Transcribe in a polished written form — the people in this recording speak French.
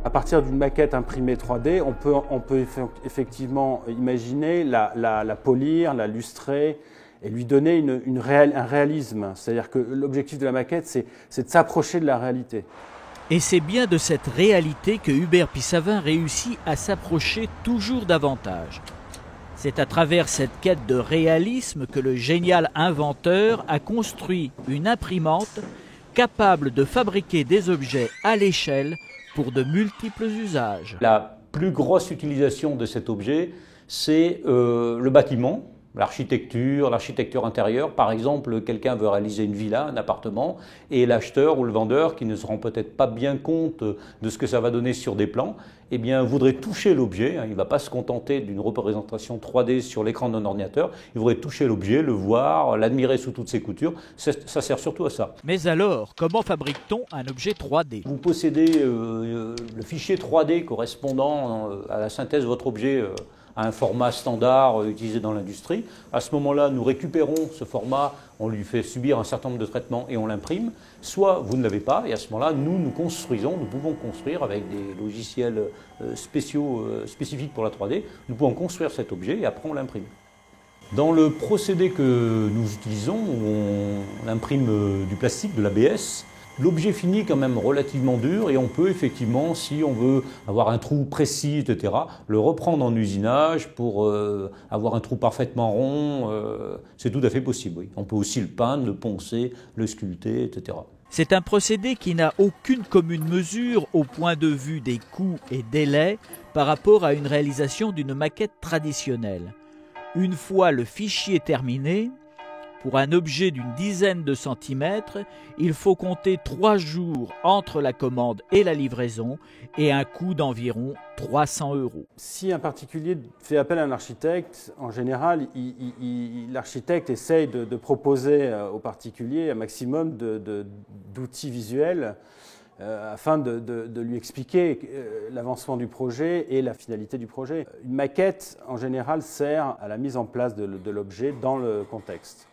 À partir d'une maquette imprimée 3D, on peut effectivement imaginer la polir, la lustrer et lui donner un réalisme. C'est-à-dire que l'objectif de la maquette, c'est de s'approcher de la réalité. Et c'est bien de cette réalité que Hubert Pissavin réussit à s'approcher toujours davantage. C'est à travers cette quête de réalisme que le génial inventeur a construit une imprimante capable de fabriquer des objets à l'échelle pour de multiples usages. La plus grosse utilisation de cet objet, c'est le bâtiment, l'architecture intérieure. Par exemple, quelqu'un veut réaliser une villa, un appartement, et l'acheteur ou le vendeur, qui ne se rend peut-être pas bien compte de ce que ça va donner sur des plans, eh bien, voudrait toucher l'objet. Il ne va pas se contenter d'une représentation 3D sur l'écran d'un ordinateur. Il voudrait toucher l'objet, le voir, l'admirer sous toutes ses coutures. Ça sert surtout à ça. Mais alors, comment fabrique-t-on un objet 3D ? Vous possédez le fichier 3D correspondant à la synthèse de votre objet à un format standard utilisé dans l'industrie. À ce moment-là, nous récupérons ce format, on lui fait subir un certain nombre de traitements et on l'imprime. Soit vous ne l'avez pas, et à ce moment-là, nous pouvons construire avec des logiciels spécifiques pour la 3D, nous pouvons construire cet objet et après on l'imprime. Dans le procédé que nous utilisons, on imprime du plastique, de l'ABS. L'objet fini est quand même relativement dur et on peut effectivement, si on veut avoir un trou précis, etc., le reprendre en usinage pour avoir un trou parfaitement rond. C'est tout à fait possible, oui. On peut aussi le peindre, le poncer, le sculpter, etc. C'est un procédé qui n'a aucune commune mesure au point de vue des coûts et délais par rapport à une réalisation d'une maquette traditionnelle. Une fois le fichier terminé, pour un objet d'une dizaine de centimètres, il faut compter 3 jours entre la commande et la livraison et un coût d'environ 300 €. Si un particulier fait appel à un architecte, en général, l'architecte essaye de proposer au particulier un maximum d'outils visuels afin de lui expliquer l'avancement du projet et la finalité du projet. Une maquette, en général, sert à la mise en place de l'objet dans le contexte.